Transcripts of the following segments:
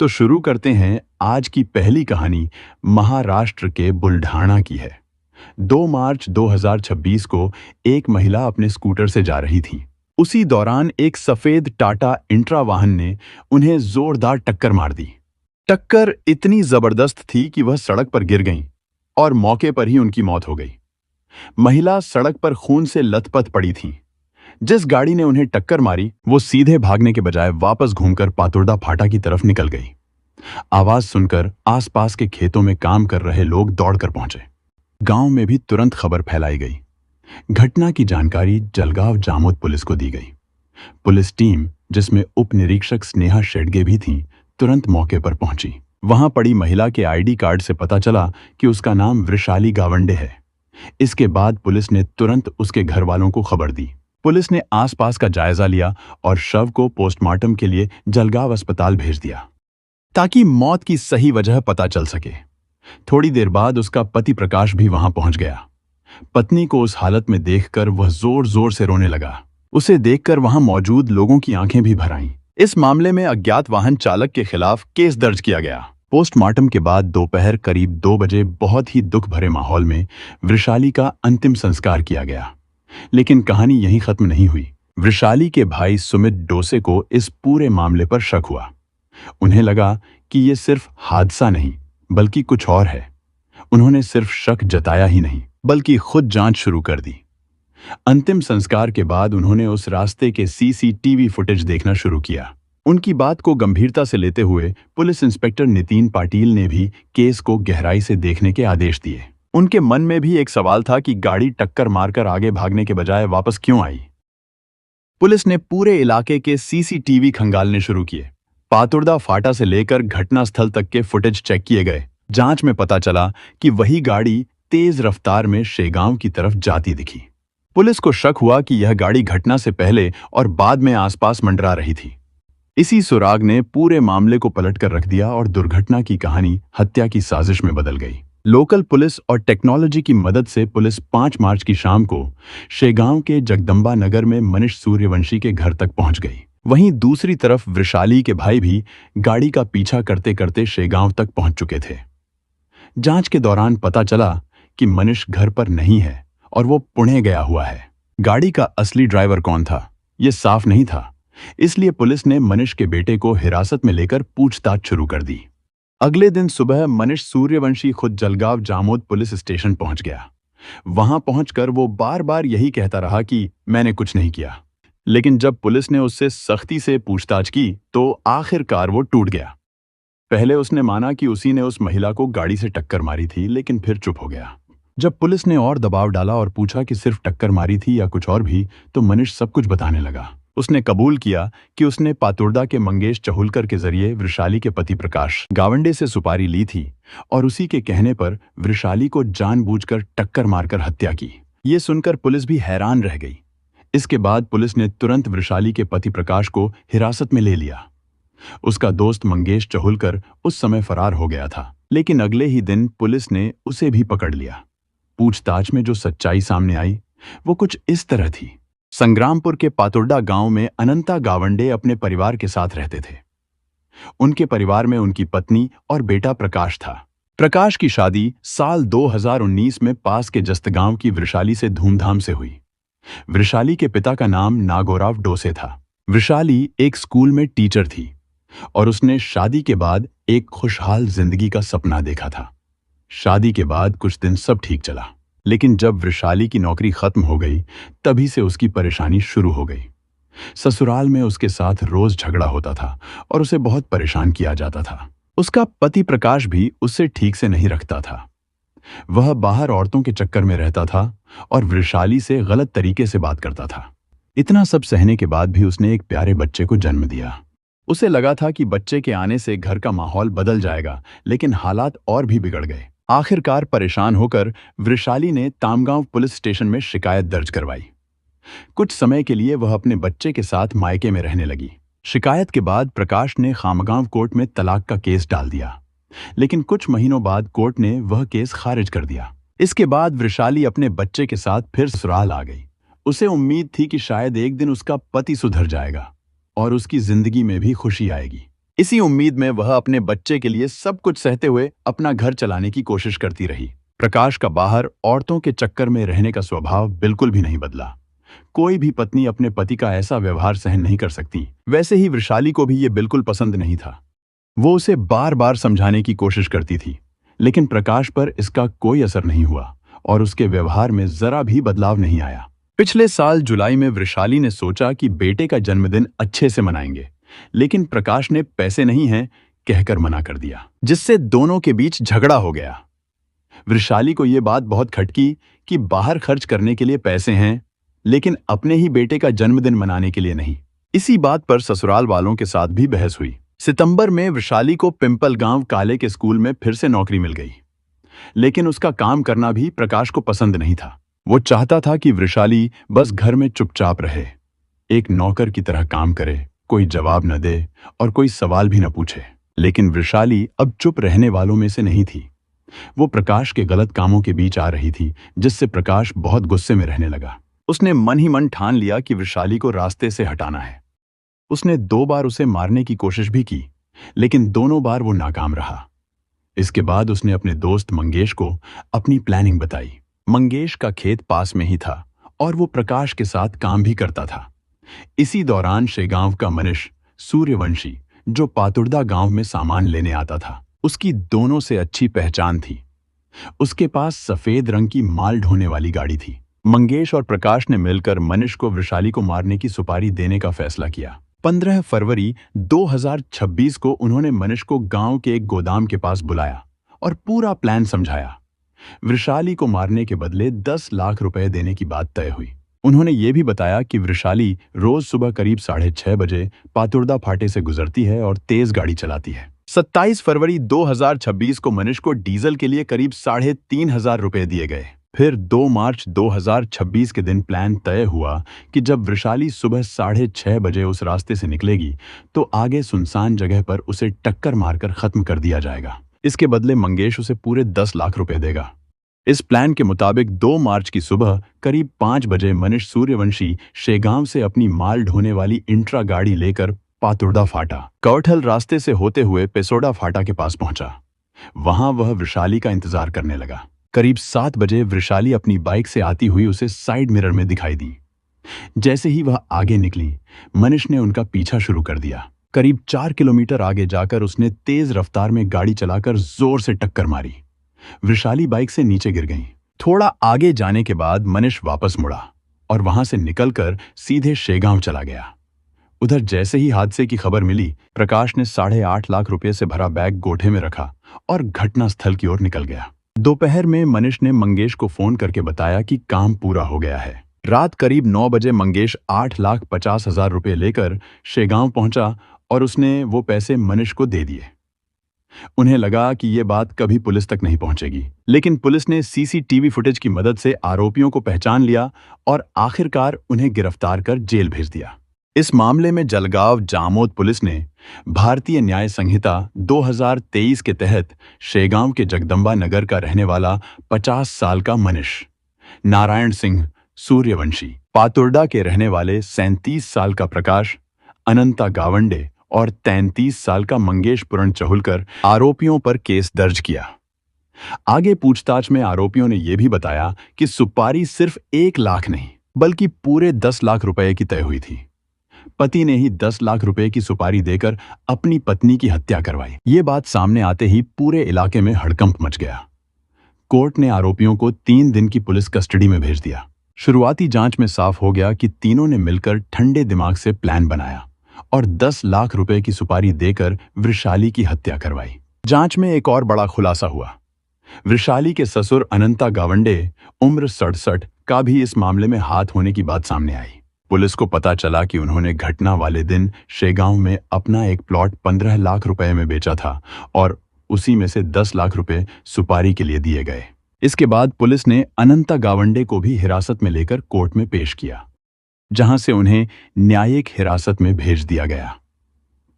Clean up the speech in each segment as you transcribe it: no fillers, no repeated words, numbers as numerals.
तो शुरू करते हैं। आज की पहली कहानी महाराष्ट्र के बुल्ढाणा की है। 2 मार्च 2026 को एक महिला अपने स्कूटर से जा रही थी। उसी दौरान एक सफेद टाटा इंट्रा वाहन ने उन्हें जोरदार टक्कर मार दी। टक्कर इतनी जबरदस्त थी कि वह सड़क पर गिर गईं और मौके पर ही उनकी मौत हो गई। महिला सड़क पर खून से लथपथ पड़ी थी। जिस गाड़ी ने उन्हें टक्कर मारी वो सीधे भागने के बजाय वापस घूमकर पातुर्दा फाटा की तरफ निकल गई। आवाज सुनकर आसपास के खेतों में काम कर रहे लोग दौड़कर पहुंचे। गांव में भी तुरंत खबर फैलाई गई। घटना की जानकारी जलगांव जामोद पुलिस को दी गई। पुलिस टीम, जिसमें उप निरीक्षक स्नेहा शेडगे भी थी, तुरंत मौके पर पहुंची। वहां पड़ी महिला के आईडी कार्ड से पता चला कि उसका नाम वृषाली गावंडे है। इसके बाद पुलिस ने तुरंत उसके घर वालों को खबर दी। पुलिस ने आसपास का जायजा लिया और शव को पोस्टमार्टम के लिए जलगांव अस्पताल भेज दिया ताकि मौत की सही वजह पता चल सके। थोड़ी देर बाद उसका पति प्रकाश भी वहां पहुंच गया। पत्नी को उस हालत में देखकर वह जोर जोर से रोने लगा। उसे देखकर वहां मौजूद लोगों की आंखें भी भर आईं। इस मामले में अज्ञात वाहन चालक के खिलाफ केस दर्ज किया गया। पोस्टमार्टम के बाद दोपहर करीब 2 बजे बहुत ही दुख भरे माहौल में वृषाली का अंतिम संस्कार किया गया। लेकिन कहानी यहीं खत्म नहीं हुई। वृषाली के भाई सुमित डोसे को इस पूरे मामले पर शक हुआ। उन्हें लगा कि ये सिर्फ हादसा नहीं बल्कि कुछ और है। उन्होंने सिर्फ शक जताया ही नहीं बल्कि खुद जांच शुरू कर दी। अंतिम संस्कार के बाद उन्होंने उस रास्ते के सीसीटीवी फुटेज देखना शुरू किया। उनकी बात को गंभीरता से लेते हुए पुलिस इंस्पेक्टर नितिन पाटिल ने भी केस को गहराई से देखने के आदेश दिए। उनके मन में भी एक सवाल था कि गाड़ी टक्कर मारकर आगे भागने के बजाय वापस क्यों आई। पुलिस ने पूरे इलाके के सीसीटीवी खंगालने शुरू किए। पातुर्दा फाटा से लेकर घटनास्थल तक के फुटेज चेक किए गए। जांच में पता चला कि वही गाड़ी तेज रफ्तार में शेगांव की तरफ जाती दिखी। पुलिस को शक हुआ कि यह गाड़ी घटना से पहले और बाद में आसपास मंडरा रही थी। इसी सुराग ने पूरे मामले को पलटकर रख दिया और दुर्घटना की कहानी हत्या की साजिश में बदल गई। लोकल पुलिस और टेक्नोलॉजी की मदद से पुलिस 5 मार्च की शाम को शेगांव के जगदम्बा नगर में मनीष सूर्यवंशी के घर तक पहुंच गई। वहीं दूसरी तरफ वृषाली के भाई भी गाड़ी का पीछा करते करते शेगांव तक पहुंच चुके थे। जांच के दौरान पता चला कि मनीष घर पर नहीं है और वो पुणे गया हुआ है। गाड़ी का असली ड्राइवर कौन था, ये साफ नहीं था। इसलिए पुलिस ने मनीष के बेटे को हिरासत में लेकर पूछताछ शुरू कर दी। अगले दिन सुबह मनीष सूर्यवंशी खुद जलगांव जामोद पुलिस स्टेशन पहुंच गया। वहां पहुंचकर वो बार बार यही कहता रहा कि मैंने कुछ नहीं किया। लेकिन जब पुलिस ने उससे सख्ती से पूछताछ की तो आखिरकार वो टूट गया। पहले उसने माना कि उसी ने उस महिला को गाड़ी से टक्कर मारी थी, लेकिन फिर चुप हो गया। जब पुलिस ने और दबाव डाला और पूछा कि सिर्फ टक्कर मारी थी या कुछ और भी, तो मनीष सब कुछ बताने लगा। उसने कबूल किया कि उसने पातुर्दा के मंगेश चहुलकर के जरिए वृषाली के पति प्रकाश गावंडे से सुपारी ली थी और उसी के कहने पर वृषाली को जानबूझकर टक्कर मारकर हत्या की। ये सुनकर पुलिस भी हैरान रह गई। इसके बाद पुलिस ने तुरंत वृषाली के पति प्रकाश को हिरासत में ले लिया। उसका दोस्त मंगेश चहुलकर उस समय फरार हो गया था, लेकिन अगले ही दिन पुलिस ने उसे भी पकड़ लिया। पूछताछ में जो सच्चाई सामने आई वो कुछ इस तरह थी। संग्रामपुर के पातुर्दा गांव में अनंता गावंडे अपने परिवार के साथ रहते थे। उनके परिवार में उनकी पत्नी और बेटा प्रकाश था। प्रकाश की शादी साल 2019 में पास के जस्तगांव की वृषाली से धूमधाम से हुई। वृषाली के पिता का नाम नागोराव डोसे था। वृषाली एक स्कूल में टीचर थी और उसने शादी के बाद एक खुशहाल जिंदगी का सपना देखा था। शादी के बाद कुछ दिन सब ठीक चला, लेकिन जब वृषाली की नौकरी खत्म हो गई तभी से उसकी परेशानी शुरू हो गई। ससुराल में उसके साथ रोज झगड़ा होता था और उसे बहुत परेशान किया जाता था। उसका पति प्रकाश भी उससे ठीक से नहीं रखता था। वह बाहर औरतों के चक्कर में रहता था और वृषाली से गलत तरीके से बात करता था। इतना सब सहने के बाद भी उसने एक प्यारे बच्चे को जन्म दिया। उसे लगा था कि बच्चे के आने से घर का माहौल बदल जाएगा, लेकिन हालात और भी बिगड़ गए। आखिरकार परेशान होकर वृषाली ने तामगांव पुलिस स्टेशन में शिकायत दर्ज करवाई। कुछ समय के लिए वह अपने बच्चे के साथ मायके में रहने लगी। शिकायत के बाद प्रकाश ने खामगांव कोर्ट में तलाक का केस डाल दिया, लेकिन कुछ महीनों बाद कोर्ट ने वह केस खारिज कर दिया। इसके बाद वृषाली अपने बच्चे के साथ फिर ससुराल आ गई। उसे उम्मीद थी कि शायद एक दिन उसका पति सुधर जाएगा और उसकी जिंदगी में भी खुशी आएगी। इसी उम्मीद में वह अपने बच्चे के लिए सब कुछ सहते हुए अपना घर चलाने की कोशिश करती रही। प्रकाश का बाहर औरतों के चक्कर में रहने का स्वभाव बिल्कुल भी नहीं बदला। कोई भी पत्नी अपने पति का ऐसा व्यवहार सहन नहीं कर सकती। वैसे ही वृषाली को भी ये बिल्कुल पसंद नहीं था। वो उसे बार बार समझाने की कोशिश करती थी, लेकिन प्रकाश पर इसका कोई असर नहीं हुआ और उसके व्यवहार में जरा भी बदलाव नहीं आया। पिछले साल जुलाई में वृषाली ने सोचा कि बेटे का जन्मदिन अच्छे से मनाएंगे, लेकिन प्रकाश ने पैसे नहीं हैं कहकर मना कर दिया, जिससे दोनों के बीच झगड़ा हो गया। वृषाली को यह बात बहुत खटकी कि बाहर खर्च करने के लिए पैसे हैं, लेकिन अपने ही बेटे का जन्मदिन मनाने के लिए नहीं। इसी बात पर ससुराल वालों के साथ भी बहस हुई। सितंबर में वृषाली को पिंपल गांव काले के स्कूल में फिर से नौकरी मिल गई, लेकिन उसका काम करना भी प्रकाश को पसंद नहीं था। वो चाहता था कि वृषाली बस घर में चुपचाप रहे, एक नौकर की तरह काम करे, कोई जवाब न दे और कोई सवाल भी न पूछे। लेकिन वृषाली अब चुप रहने वालों में से नहीं थी। वो प्रकाश के गलत कामों के बीच आ रही थी, जिससे प्रकाश बहुत गुस्से में रहने लगा। उसने मन ही मन ठान लिया कि वृषाली को रास्ते से हटाना है। उसने 2 बार उसे मारने की कोशिश भी की, लेकिन दोनों बार वो नाकाम रहा। इसके बाद उसने अपने दोस्त मंगेश को अपनी प्लानिंग बताई। मंगेश का खेत पास में ही था और वो प्रकाश के साथ काम भी करता था। इसी दौरान शेगांव का मनीष सूर्यवंशी, जो पातुर्दा गांव में सामान लेने आता था, उसकी दोनों से अच्छी पहचान थी। उसके पास सफेद रंग की माल ढोने वाली गाड़ी थी। मंगेश और प्रकाश ने मिलकर मनीष को वृषाली को मारने की सुपारी देने का फैसला किया। 15 फरवरी 2026 को उन्होंने मनीष को गांव के एक गोदाम के पास बुलाया और पूरा प्लान समझाया। वृषाली को मारने के बदले 10 लाख रुपए देने की बात तय हुई। उन्होंने ये भी बताया कि वृषाली रोज सुबह करीब 6:30 बजे पातुर्दा फाटे से गुजरती है और तेज गाड़ी चलाती है। 27 फरवरी 2026 को मनीष को डीजल के लिए करीब 3,500 रुपए दिए गए। फिर 2 मार्च 2026 के दिन प्लान तय हुआ कि जब वृषाली सुबह 6:30 बजे उस रास्ते से निकलेगी तो आगे सुनसान जगह पर उसे टक्कर मारकर खत्म कर दिया जाएगा। इसके बदले मंगेश उसे पूरे 10 लाख रुपए देगा। इस प्लान के मुताबिक 2 मार्च की सुबह करीब 5 बजे मनीष सूर्यवंशी शेगांव से अपनी माल ढोने वाली इंट्रा गाड़ी लेकर पातुर्दा फाटा कौठल रास्ते से होते हुए पेसोडा फाटा के पास पहुंचा। वहां वह वृषाली का इंतजार करने लगा। करीब 7 बजे वृषाली अपनी बाइक से आती हुई उसे साइड मिरर में दिखाई दी। जैसे ही वह आगे निकली, मनीष ने उनका पीछा शुरू कर दिया। करीब 4 किलोमीटर आगे जाकर उसने तेज रफ्तार में गाड़ी चलाकर जोर से टक्कर मारी। वृषाली बाइक से नीचे गिर गई। थोड़ा आगे जाने के बाद मनीष वापस मुड़ा और वहां से निकलकर सीधे शेगांव चला गया। उधर जैसे ही हादसे की खबर मिली, प्रकाश ने 8.5 लाख रुपए से भरा बैग गोठे में रखा और घटनास्थल की ओर निकल गया। दोपहर में मनीष ने मंगेश को फोन करके बताया कि काम पूरा हो गया है। रात करीब 9 बजे मंगेश 8,50,000 रुपए लेकर शेगांव पहुंचा और उसने वो पैसे मनीष को दे दिए। उन्हें लगा कि ये बात कभी पुलिस तक नहीं पहुंचेगी, लेकिन पुलिस ने सीसीटीवी फुटेज की मदद से आरोपियों को पहचान लिया और आखिरकार उन्हें गिरफ्तार कर जेल भेज दिया। इस मामले में जलगांव जामोद पुलिस ने भारतीय न्याय संहिता 2023 के तहत शेगांव के जगदम्बा नगर का रहने वाला 50 साल का मनीष नारायण सिंह सूर्यवंशी, पातुर्डा के रहने वाले 37 साल का प्रकाश, अनंता गावंडे और 33 साल का मंगेश पुरण चहुलकर आरोपियों पर केस दर्ज किया। आगे पूछताछ में आरोपियों ने यह भी बताया कि सुपारी सिर्फ 1 लाख नहीं बल्कि पूरे 10 लाख रुपए की तय हुई थी। पति ने ही 10 लाख रुपए की सुपारी देकर अपनी पत्नी की हत्या करवाई। ये बात सामने आते ही पूरे इलाके में हड़कंप मच गया। कोर्ट ने आरोपियों को 3 दिन की पुलिस कस्टडी में भेज दिया। शुरुआती जांच में साफ हो गया कि तीनों ने मिलकर ठंडे दिमाग से प्लान बनाया और 10 लाख रुपए की सुपारी देकर वृषाली की हत्या करवाई। जांच में एक और बड़ा खुलासा हुआ। वृषाली के ससुर अनंता गावंडे, उम्र 67, का भी इस मामले में हाथ होने की बात सामने आई। पुलिस को पता चला कि उन्होंने घटना वाले दिन शेगांव में अपना एक प्लॉट 15 लाख रुपए में बेचा था और उसी में से 10 लाख रुपए सुपारी के लिए दिए गए। इसके बाद पुलिस ने अनंता गावंडे को भी हिरासत में लेकर कोर्ट में पेश किया, जहां से उन्हें न्यायिक हिरासत में भेज दिया गया।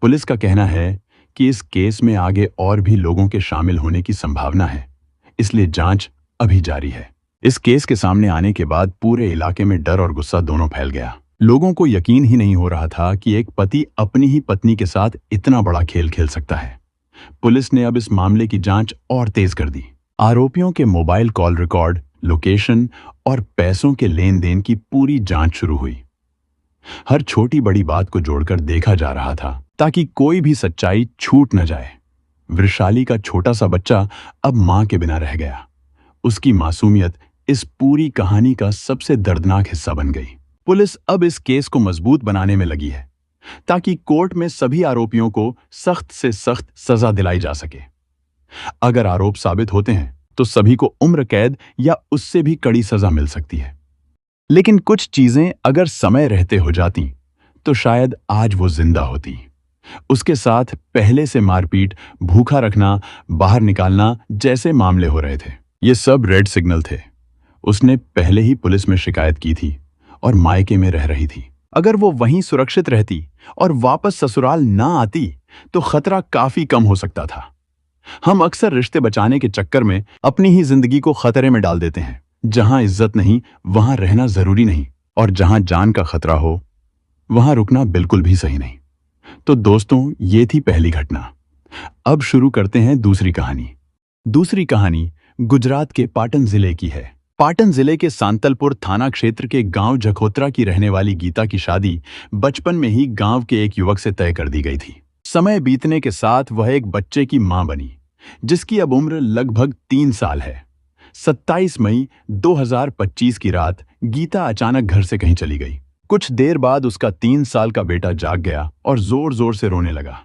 पुलिस का कहना है कि इस केस में आगे और भी लोगों के शामिल होने की संभावना है, इसलिए जांच अभी जारी है। इस केस के सामने आने के बाद पूरे इलाके में डर और गुस्सा दोनों फैल गया। लोगों को यकीन ही नहीं हो रहा था कि एक पति अपनी ही पत्नी के साथ इतना बड़ा खेल खेल सकता है। पुलिस ने अब इस मामले की जांच और तेज कर दी। आरोपियों के मोबाइल कॉल रिकॉर्ड, लोकेशन और पैसों के लेन देन की पूरी जांच शुरू हुई। हर छोटी बड़ी बात को जोड़कर देखा जा रहा था ताकि कोई भी सच्चाई छूट न जाए। वृषाली का छोटा सा बच्चा अब मां के बिना रह गया। उसकी मासूमियत इस पूरी कहानी का सबसे दर्दनाक हिस्सा बन गई। पुलिस अब इस केस को मजबूत बनाने में लगी है ताकि कोर्ट में सभी आरोपियों को सख्त से सख्त सजा दिलाई जा सके। अगर आरोप साबित होते हैं तो सभी को उम्र कैद या उससे भी कड़ी सजा मिल सकती है। लेकिन कुछ चीजें अगर समय रहते हो जाती तो शायद आज वो जिंदा होती। उसके साथ पहले से मारपीट, भूखा रखना, बाहर निकालना जैसे मामले हो रहे थे। ये सब रेड सिग्नल थे। उसने पहले ही पुलिस में शिकायत की थी और मायके में रह रही थी। अगर वो वहीं सुरक्षित रहती और वापस ससुराल ना आती तो खतरा काफी कम हो सकता था। हम अक्सर रिश्ते बचाने के चक्कर में अपनी ही जिंदगी को खतरे में डाल देते हैं। जहां इज्जत नहीं वहां रहना जरूरी नहीं, और जहां जान का खतरा हो वहां रुकना बिल्कुल भी सही नहीं। तो दोस्तों, ये थी पहली घटना। अब शुरू करते हैं दूसरी कहानी। दूसरी कहानी गुजरात के पाटन जिले की है। पाटन जिले के सांतलपुर थाना क्षेत्र के गांव जखोत्रा की रहने वाली गीता की शादी बचपन में ही गांव के एक युवक से तय कर दी गई थी। समय बीतने के साथ वह एक बच्चे की मां बनी, जिसकी अब उम्र लगभग 3 साल है। 27 मई 2025 की रात गीता अचानक घर से कहीं चली गई। कुछ देर बाद उसका 3 साल का बेटा जाग गया और जोर जोर से रोने लगा।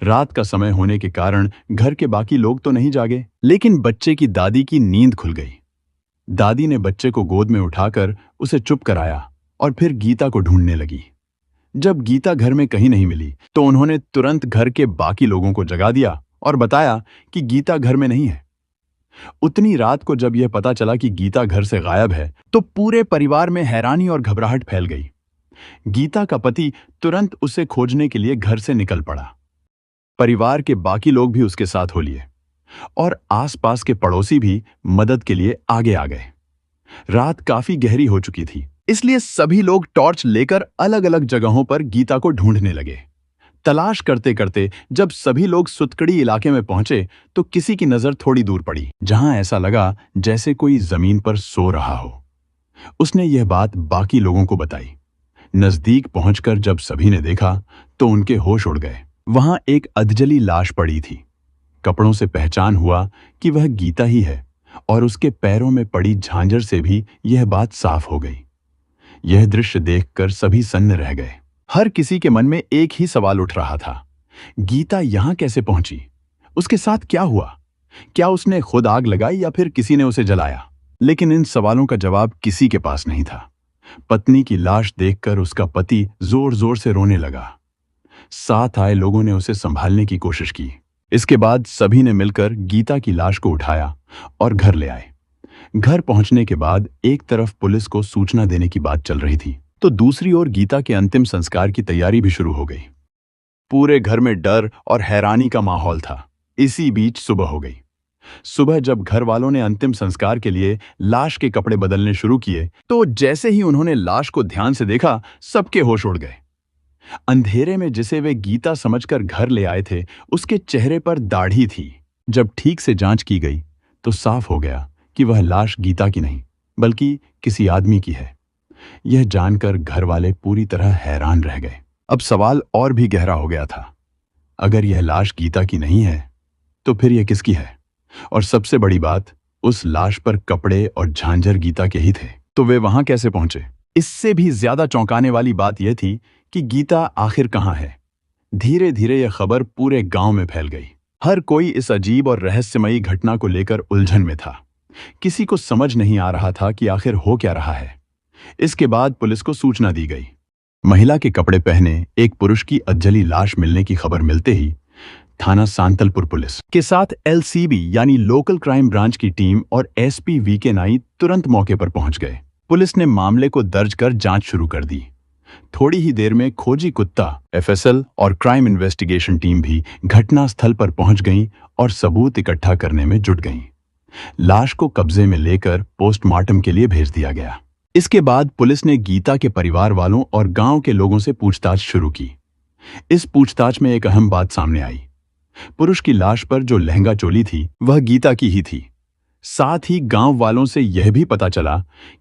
रात का समय होने के कारण घर के बाकी लोग तो नहीं जागे, लेकिन बच्चे की दादी की नींद खुल गई। दादी ने बच्चे को गोद में उठाकर उसे चुप कराया और फिर गीता को ढूंढने लगी। जब गीता घर में कहीं नहीं मिली तो उन्होंने तुरंत घर के बाकी लोगों को जगा दिया और बताया कि गीता घर में नहीं है। उतनी रात को जब यह पता चला कि गीता घर से गायब है तो पूरे परिवार में हैरानी और घबराहट फैल गई। गीता का पति तुरंत उसे खोजने के लिए घर से निकल पड़ा। परिवार के बाकी लोग भी उसके साथ हो लिए और आसपास के पड़ोसी भी मदद के लिए आगे आ गए। रात काफी गहरी हो चुकी थी, इसलिए सभी लोग टॉर्च लेकर अलग अलग जगहों पर गीता को ढूंढने लगे। तलाश करते करते जब सभी लोग सुतकड़ी इलाके में पहुंचे तो किसी की नजर थोड़ी दूर पड़ी, जहां ऐसा लगा जैसे कोई जमीन पर सो रहा हो। उसने यह बात बाकी लोगों को बताई। नजदीक पहुंचकर जब सभी ने देखा तो उनके होश उड़ गए। वहां एक अधजली लाश पड़ी थी। कपड़ों से पहचान हुआ कि वह गीता ही है और उसके पैरों में पड़ी झांझर से भी यह बात साफ हो गई। यह दृश्य देखकर सभी सन्न रह गए। हर किसी के मन में एक ही सवाल उठ रहा था, गीता यहां कैसे पहुंची? उसके साथ क्या हुआ? क्या उसने खुद आग लगाई या फिर किसी ने उसे जलाया? लेकिन इन सवालों का जवाब किसी के पास नहीं था। पत्नी की लाश देखकर उसका पति जोर जोर से रोने लगा। साथ आए लोगों ने उसे संभालने की कोशिश की। इसके बाद सभी ने मिलकर गीता की लाश को उठाया और घर ले आए। घर पहुंचने के बाद एक तरफ पुलिस को सूचना देने की बात चल रही थी तो दूसरी ओर गीता के अंतिम संस्कार की तैयारी भी शुरू हो गई। पूरे घर में डर और हैरानी का माहौल था। इसी बीच सुबह हो गई। सुबह जब घर वालों ने अंतिम संस्कार के लिए लाश के कपड़े बदलने शुरू किए तो जैसे ही उन्होंने लाश को ध्यान से देखा, सबके होश उड़ गए। अंधेरे में जिसे वे गीता समझकर घर ले आए थे, उसके चेहरे पर दाढ़ी थी। जब ठीक से जांच की गई तो साफ हो गया कि वह लाश गीता की नहीं बल्कि किसी आदमी की है। यह जानकर घर वाले पूरी तरह हैरान रह गए। अब सवाल और भी गहरा हो गया था। अगर यह लाश गीता की नहीं है तो फिर यह किसकी है? और सबसे बड़ी बात, उस लाश पर कपड़े और झांझर गीता के ही थे, तो वे वहां कैसे पहुंचे? इससे भी ज्यादा चौंकाने वाली बात यह थी कि गीता आखिर कहां है। धीरे धीरे यह खबर पूरे गांव में फैल गई। हर कोई इस अजीब और रहस्यमयी घटना को लेकर उलझन में था। किसी को समझ नहीं आ रहा था कि आखिर हो क्या रहा है। इसके बाद पुलिस को सूचना दी गई। महिला के कपड़े पहने एक पुरुष की अधजली लाश मिलने की खबर मिलते ही थाना सांतलपुर पुलिस के साथ LCB यानी लोकल क्राइम ब्रांच की टीम और SP VK नाई तुरंत मौके पर पहुंच गए। पुलिस ने मामले को दर्ज कर जांच शुरू कर दी। थोड़ी ही देर में खोजी कुत्ता, FSL और क्राइम इन्वेस्टिगेशन टीम भी घटना स्थल पर पहुंच गईं और सबूत इकट्ठा करने में जुट गईं। लाश को कब्जे में लेकर पोस्टमार्टम के लिए भेज दिया गया। इसके बाद पुलिस ने गीता के परिवार वालों और गांव के लोगों से पूछताछ शुरू की। इस पूछताछ में एक अहम बात सामने आई। पुरुष की लाश पर जो लहंगा चोली थी वह गीता की ही थी। साथ ही गांव वालों से यह भी पता चला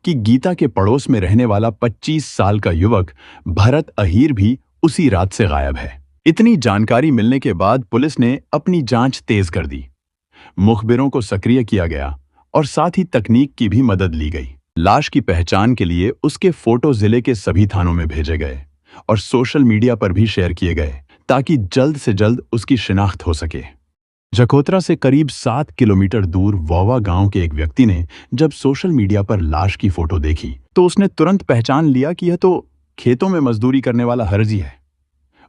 कि गीता के पड़ोस में रहने वाला 25 साल का युवक भरत अहीर भी उसी रात से गायब है। इतनी जानकारी मिलने के बाद पुलिस ने अपनी जांच तेज कर दी। मुखबिरों को सक्रिय किया गया और साथ ही तकनीक की भी मदद ली गई। लाश की पहचान के लिए उसके फोटो जिले के सभी थानों में भेजे गए और सोशल मीडिया पर भी शेयर किए गए ताकि जल्द से जल्द उसकी शिनाख्त हो सके। जखोत्रा से करीब 7 किलोमीटर दूर वोवा गांव के एक व्यक्ति ने जब सोशल मीडिया पर लाश की फोटो देखी तो उसने तुरंत पहचान लिया कि यह तो खेतों में मजदूरी करने वाला हरजी है।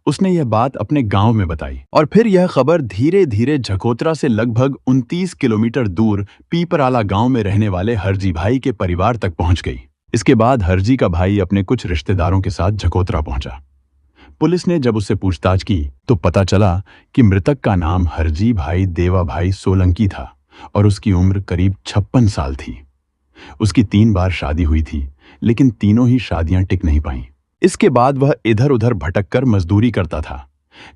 उसने यह बात अपने गांव में बताई और फिर यह खबर धीरे धीरे जखोत्रा से लगभग 29 किलोमीटर दूर पीपराला गांव में रहने वाले हरजी भाई के परिवार तक पहुंच गई। इसके बाद हरजी का भाई अपने कुछ रिश्तेदारों के साथ जखोत्रा पहुंचा। पुलिस ने जब उससे पूछताछ की तो पता चला कि मृतक का नाम हरजी भाई देवा भाई सोलंकी था और उसकी उम्र करीब 56 साल थी। उसकी 3 बार शादी हुई थी, लेकिन तीनों ही शादियां टिक नहीं पाईं। इसके बाद वह इधर उधर भटक कर मजदूरी करता था।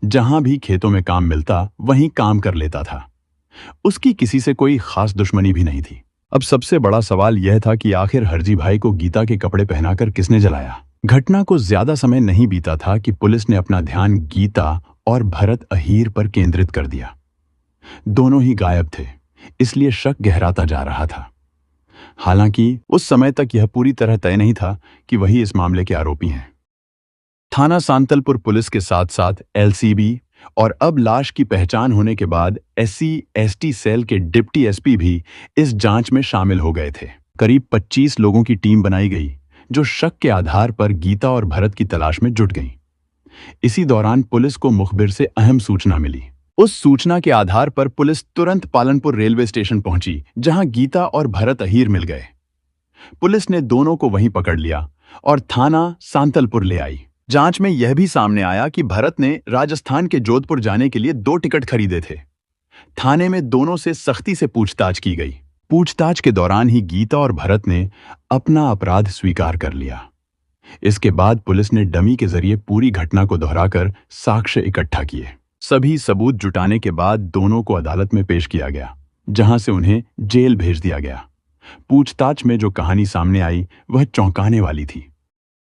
जहां भी खेतों में काम मिलता वहीं काम कर लेता था। उसकी किसी से कोई खास दुश्मनी भी नहीं थी। अब सबसे बड़ा सवाल यह था कि आखिर हरजी भाई को गीता के कपड़े पहनाकर किसने जलाया। घटना को ज्यादा समय नहीं बीता था कि पुलिस ने अपना ध्यान गीता और भरत अहीर पर केंद्रित कर दिया। दोनों ही गायब थे, इसलिए शक गहराता जा रहा था। हालांकि उस समय तक यह पूरी तरह तय नहीं था कि वही इस मामले के आरोपी हैं। थाना सांतलपुर पुलिस के साथ साथ एलसीबी और अब लाश की पहचान होने के बाद SC/ST सेल के डिप्टी एसपी भी इस जांच में शामिल हो गए थे। करीब 25 लोगों की टीम बनाई गई जो शक के आधार पर गीता और भरत की तलाश में जुट गईं। इसी दौरान पुलिस को मुखबिर से अहम सूचना मिली। उस सूचना के आधार पर पुलिस तुरंत पालनपुर रेलवे स्टेशन पहुंची, जहां गीता और भरत अहीर मिल गए। पुलिस ने दोनों को वहीं पकड़ लिया और थाना सांतलपुर ले आई। जांच में यह भी सामने आया कि भरत ने राजस्थान के जोधपुर जाने के लिए 2 टिकट खरीदे थे। थाने में दोनों से सख्ती से पूछताछ की गई। पूछताछ के दौरान ही गीता और भरत ने अपना अपराध स्वीकार कर लिया। इसके बाद पुलिस ने डमी के जरिए पूरी घटना को दोहराकर साक्ष्य इकट्ठा किए। सभी सबूत जुटाने के बाद दोनों को अदालत में पेश किया गया, जहां से उन्हें जेल भेज दिया गया। पूछताछ में जो कहानी सामने आई वह चौंकाने वाली थी।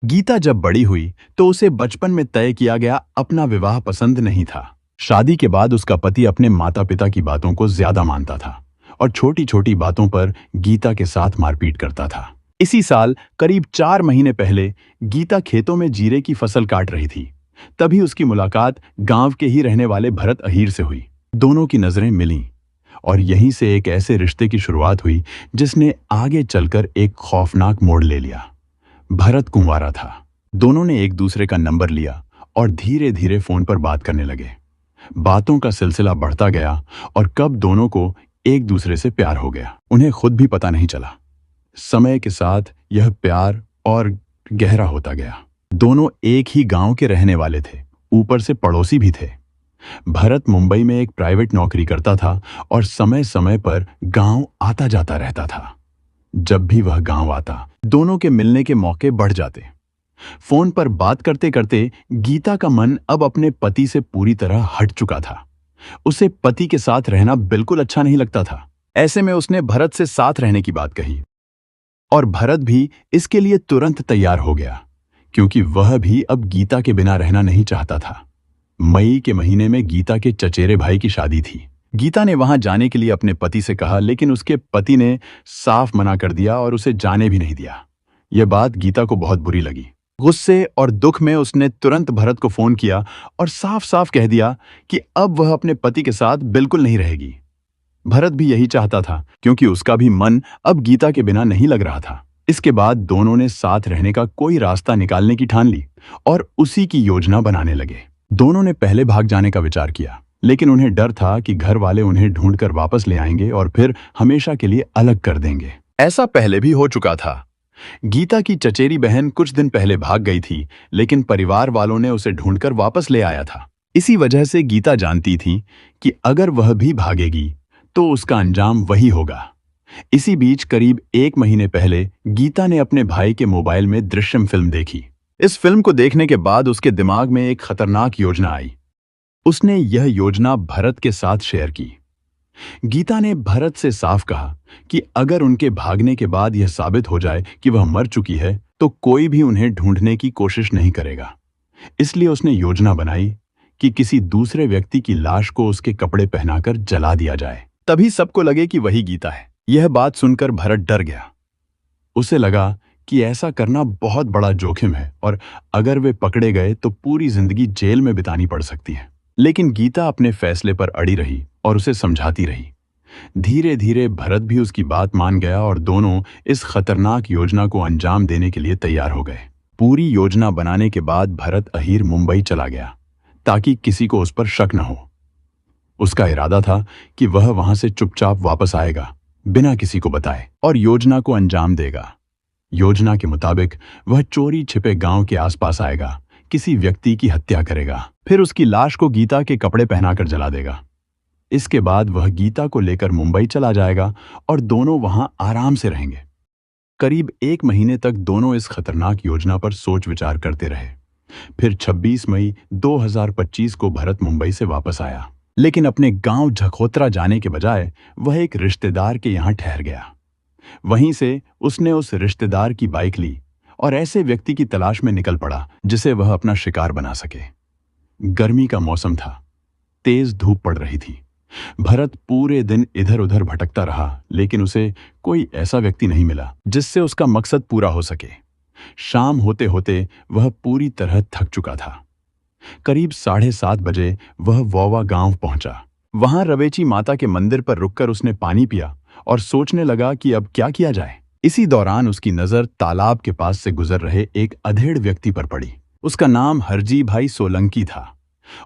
गीता जब बड़ी हुई तो उसे बचपन में तय किया गया अपना विवाह पसंद नहीं था। शादी के बाद उसका पति अपने माता पिता की बातों को ज्यादा मानता था और छोटी छोटी बातों पर गीता के साथ मारपीट करता था। इसी साल करीब 4 महीने पहले गीता खेतों में जीरे की फसल काट रही थी। तभी उसकी मुलाकात गांव के ही रहने वाले भरत अहीर से हुई। दोनों की नजरें मिलीं और यहीं से एक ऐसे रिश्ते की शुरुआत हुई जिसने आगे चलकर एक खौफनाक मोड़ ले लिया। भरत कुंवारा था। दोनों ने एक दूसरे का नंबर लिया और धीरे धीरे फोन पर बात करने लगे। बातों का सिलसिला बढ़ता गया और कब दोनों को एक दूसरे से प्यार हो गया, उन्हें खुद भी पता नहीं चला। समय के साथ यह प्यार और गहरा होता गया। दोनों एक ही गांव के रहने वाले थे, ऊपर से पड़ोसी भी थे। भरत मुंबई में एक प्राइवेट नौकरी करता था और समय समय पर गांव आता जाता रहता था। जब भी वह गांव आता, दोनों के मिलने के मौके बढ़ जाते। फोन पर बात करते करते गीता का मन अब अपने पति से पूरी तरह हट चुका था। उसे पति के साथ रहना बिल्कुल अच्छा नहीं लगता था। ऐसे में उसने भरत से साथ रहने की बात कही और भरत भी इसके लिए तुरंत तैयार हो गया, क्योंकि वह भी अब गीता के बिना रहना नहीं चाहता था। मई के महीने में गीता के चचेरे भाई की शादी थी। गीता ने वहां जाने के लिए अपने पति से कहा, लेकिन उसके पति ने साफ मना कर दिया और उसे जाने भी नहीं दिया। यह बात गीता को बहुत बुरी लगी। गुस्से और दुख में उसने तुरंत भरत को फोन किया और साफ साफ कह दिया कि अब वह अपने पति के साथ बिल्कुल नहीं रहेगी। भरत भी यही चाहता था, क्योंकि उसका भी मन अब गीता के बिना नहीं लग रहा था। इसके बाद दोनों ने साथ रहने का कोई रास्ता निकालने की ठान ली और उसी की योजना बनाने लगे। दोनों ने पहले भाग जाने का विचार किया, लेकिन उन्हें डर था कि घर वाले उन्हें ढूंढकर वापस ले आएंगे और फिर हमेशा के लिए अलग कर देंगे। ऐसा पहले भी हो चुका था। गीता की चचेरी बहन कुछ दिन पहले भाग गई थी, लेकिन परिवार वालों ने उसे ढूंढकर वापस ले आया था। इसी वजह से गीता जानती थी कि अगर वह भी भागेगी तो उसका अंजाम वही होगा। इसी बीच करीब 1 महीने पहले गीता ने अपने भाई के मोबाइल में दृश्यम फिल्म देखी। इस फिल्म को देखने के बाद उसके दिमाग में एक खतरनाक योजना आई। उसने यह योजना भरत के साथ शेयर की। गीता ने भरत से साफ कहा कि अगर उनके भागने के बाद यह साबित हो जाए कि वह मर चुकी है तो कोई भी उन्हें ढूंढने की कोशिश नहीं करेगा। इसलिए उसने योजना बनाई कि किसी दूसरे व्यक्ति की लाश को उसके कपड़े पहनाकर जला दिया जाए, तभी सबको लगे कि वही गीता है। यह बात सुनकर भरत डर गया। उसे लगा कि ऐसा करना बहुत बड़ा जोखिम है और अगर वे पकड़े गए तो पूरी जिंदगी जेल में बितानी पड़ सकती है। लेकिन गीता अपने फैसले पर अड़ी रही और उसे समझाती रही। धीरे धीरे भरत भी उसकी बात मान गया और दोनों इस खतरनाक योजना को अंजाम देने के लिए तैयार हो गए। पूरी योजना बनाने के बाद भरत अहीर मुंबई चला गया ताकि किसी को उस पर शक न हो। उसका इरादा था कि वह वहां से चुपचाप वापस आएगा बिना किसी को बताए और योजना को अंजाम देगा। योजना के मुताबिक वह चोरी छिपे गांव के आसपास आएगा, किसी व्यक्ति की हत्या करेगा, फिर उसकी लाश को गीता के कपड़े पहनाकर जला देगा। इसके बाद वह गीता को लेकर मुंबई चला जाएगा और दोनों वहां आराम से रहेंगे। करीब 1 महीने तक दोनों इस खतरनाक योजना पर सोच विचार करते रहे। फिर 26 मई 2025 को भरत मुंबई से वापस आया, लेकिन अपने गांव झखोत्रा जाने के बजाय वह एक रिश्तेदार के यहां ठहर गया। वहीं से उसने उस रिश्तेदार की बाइक ली और ऐसे व्यक्ति की तलाश में निकल पड़ा जिसे वह अपना शिकार बना सके। गर्मी का मौसम था, तेज धूप पड़ रही थी। भरत पूरे दिन इधर उधर भटकता रहा, लेकिन उसे कोई ऐसा व्यक्ति नहीं मिला जिससे उसका मकसद पूरा हो सके। शाम होते होते वह पूरी तरह थक चुका था। करीब 7:30 बजे वह वोवा गांव पहुंचा। वहां रवेची माता के मंदिर पर रुककर उसने पानी पिया और सोचने लगा कि अब क्या किया जाए। इसी दौरान उसकी नजर तालाब के पास से गुजर रहे एक अधेड़ व्यक्ति पर पड़ी। उसका नाम हरजी भाई सोलंकी था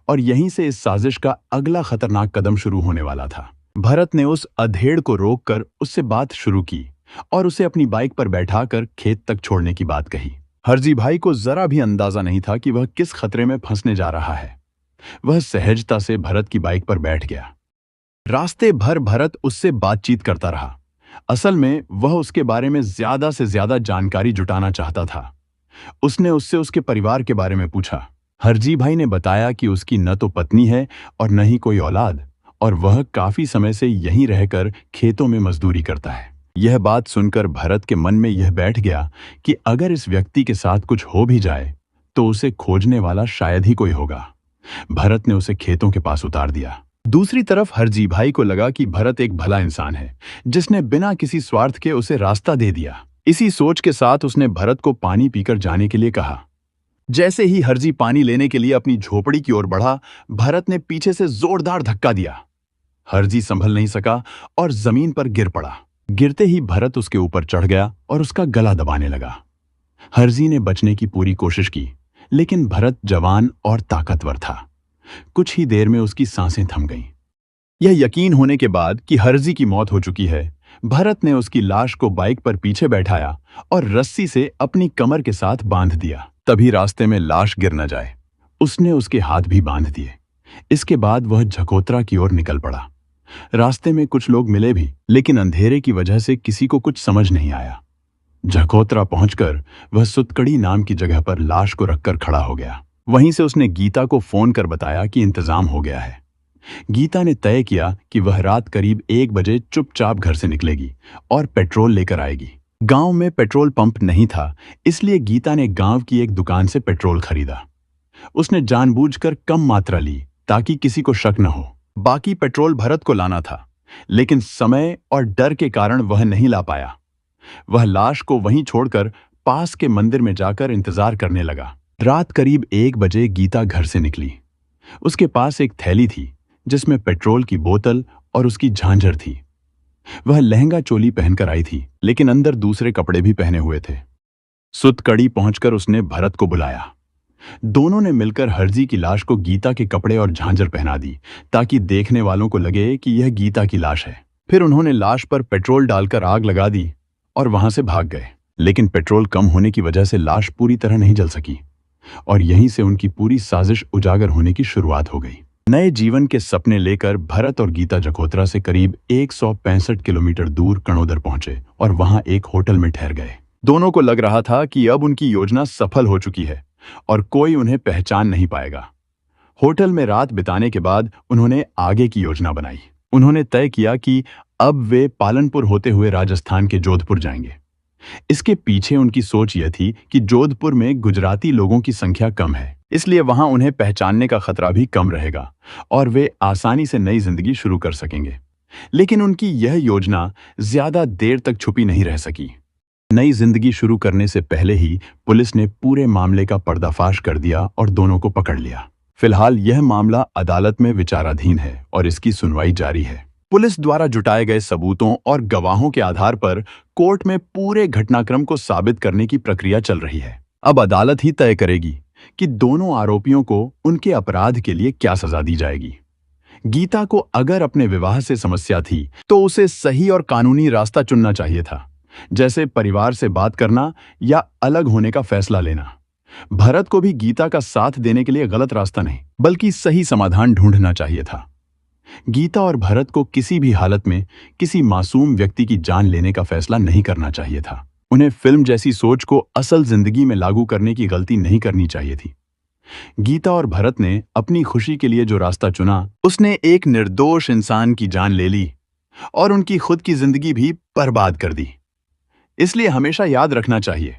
और यहीं से इस साजिश का अगला खतरनाक कदम शुरू होने वाला था। भरत ने उस अधेड़ को रोककर उससे बात शुरू की और उसे अपनी बाइक पर बैठाकर खेत तक छोड़ने की बात कही। हरजी भाई को जरा भी अंदाजा नहीं था कि वह किस खतरे में फंसने जा रहा है। वह सहजता से भरत की बाइक पर बैठ गया। रास्ते भर भरत उससे बातचीत करता रहा। असल में वह उसके बारे में ज्यादा से ज्यादा जानकारी जुटाना चाहता था। उसने उससे उसके परिवार के बारे में पूछा। हरजी भाई ने बताया कि उसकी न तो पत्नी है और न ही कोई औलाद, और वह काफी समय से यहीं रहकर खेतों में मजदूरी करता है। यह बात सुनकर भरत के मन में यह बैठ गया कि अगर इस व्यक्ति के साथ कुछ हो भी जाए तो उसे खोजने वाला शायद ही कोई होगा। भरत ने उसे खेतों के पास उतार दिया। दूसरी तरफ हरजी भाई को लगा कि भरत एक भला इंसान है जिसने बिना किसी स्वार्थ के उसे रास्ता दे दिया। इसी सोच के साथ उसने भरत को पानी पीकर जाने के लिए कहा। जैसे ही हरजी पानी लेने के लिए अपनी झोपड़ी की ओर बढ़ा, भरत ने पीछे से जोरदार धक्का दिया। हरजी संभल नहीं सका और जमीन पर गिर पड़ा। गिरते ही भरत उसके ऊपर चढ़ गया और उसका गला दबाने लगा। हरजी ने बचने की पूरी कोशिश की, लेकिन भरत जवान और ताकतवर था। कुछ ही देर में उसकी सांसें थम गईं। यह यकीन होने के बाद कि हरजी की मौत हो चुकी है, भरत ने उसकी लाश को बाइक पर पीछे बैठाया और रस्सी से अपनी कमर के साथ बांध दिया। तभी रास्ते में लाश गिर न जाए, उसने उसके हाथ भी बांध दिए। इसके बाद वह झकोत्रा की ओर निकल पड़ा। रास्ते में कुछ लोग मिले भी, लेकिन अंधेरे की वजह से किसी को कुछ समझ नहीं आया। झकोत्रा पहुंचकर वह सुतकड़ी नाम की जगह पर लाश को रखकर खड़ा हो गया। वहीं से उसने गीता को फोन कर बताया कि इंतजाम हो गया है। गीता ने तय किया कि वह रात करीब 1 बजे चुपचाप घर से निकलेगी और पेट्रोल लेकर आएगी। गांव में पेट्रोल पंप नहीं था, इसलिए गीता ने गांव की एक दुकान से पेट्रोल खरीदा। उसने जानबूझकर कम मात्रा ली ताकि किसी को शक न हो। बाकी पेट्रोल भरत को लाना था, लेकिन समय और डर के कारण वह नहीं ला पाया। वह लाश को वहीं छोड़कर पास के मंदिर में जाकर इंतजार करने लगा। रात करीब 1 बजे गीता घर से निकली। उसके पास एक थैली थी जिसमें पेट्रोल की बोतल और उसकी झांझर थी। वह लहंगा चोली पहनकर आई थी, लेकिन अंदर दूसरे कपड़े भी पहने हुए थे। सुतकड़ी पहुंचकर उसने भरत को बुलाया। दोनों ने मिलकर हरजी की लाश को गीता के कपड़े और झांझर पहना दी ताकि देखने वालों को लगे कि यह गीता की लाश है। फिर उन्होंने लाश पर पेट्रोल डालकर आग लगा दी और वहां से भाग गए। लेकिन पेट्रोल कम होने की वजह से लाश पूरी तरह नहीं जल सकी और यहीं से उनकी पूरी साजिश उजागर होने की शुरुआत हो गई। नए जीवन के सपने लेकर भरत और गीता जखोत्रा से करीब 165 किलोमीटर दूर कणोदर पहुंचे और वहां एक होटल में ठहर गए। दोनों को लग रहा था कि अब उनकी योजना सफल हो चुकी है और कोई उन्हें पहचान नहीं पाएगा। होटल में रात बिताने के बाद उन्होंने आगे की योजना बनाई। उन्होंने तय किया कि अब वे पालनपुर होते हुए राजस्थान के जोधपुर जाएंगे। इसके पीछे उनकी सोच यह थी कि जोधपुर में गुजराती लोगों की संख्या कम है, इसलिए वहां उन्हें पहचानने का खतरा भी कम रहेगा और वे आसानी से नई जिंदगी शुरू कर सकेंगे। लेकिन उनकी यह योजना ज्यादा देर तक छुपी नहीं रह सकी। नई जिंदगी शुरू करने से पहले ही पुलिस ने पूरे मामले का पर्दाफाश कर दिया और दोनों को पकड़ लिया। फिलहाल यह मामला अदालत में विचाराधीन है और इसकी सुनवाई जारी है। पुलिस द्वारा जुटाए गए सबूतों और गवाहों के आधार पर कोर्ट में पूरे घटनाक्रम को साबित करने की प्रक्रिया चल रही है। अब अदालत ही तय करेगी कि दोनों आरोपियों को उनके अपराध के लिए क्या सजा दी जाएगी। गीता को अगर अपने विवाह से समस्या थी तो उसे सही और कानूनी रास्ता चुनना चाहिए था, जैसे परिवार से बात करना या अलग होने का फैसला लेना। भरत को भी गीता का साथ देने के लिए गलत रास्ता नहीं, बल्कि सही समाधान ढूंढना चाहिए था। गीता और भरत को किसी भी हालत में किसी मासूम व्यक्ति की जान लेने का फैसला नहीं करना चाहिए था। उन्हें फिल्म जैसी सोच को असल जिंदगी में लागू करने की गलती नहीं करनी चाहिए थी। गीता और भरत ने अपनी खुशी के लिए जो रास्ता चुना, उसने एक निर्दोष इंसान की जान ले ली और उनकी खुद की जिंदगी भी बर्बाद कर दी। इसलिए हमेशा याद रखना चाहिए,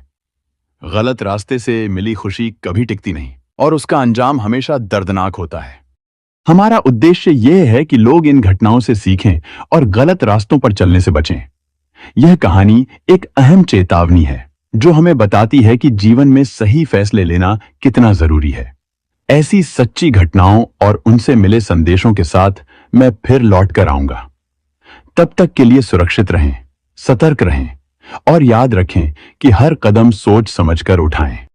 गलत रास्ते से मिली खुशी कभी टिकती नहीं और उसका अंजाम हमेशा दर्दनाक होता है। हमारा उद्देश्य यह है कि लोग इन घटनाओं से सीखें और गलत रास्तों पर चलने से बचें। यह कहानी एक अहम चेतावनी है जो हमें बताती है कि जीवन में सही फैसले लेना कितना जरूरी है। ऐसी सच्ची घटनाओं और उनसे मिले संदेशों के साथ मैं फिर लौट कर आऊंगा। तब तक के लिए सुरक्षित रहें, सतर्क रहें और याद रखें कि हर कदम सोच समझकर उठाएं।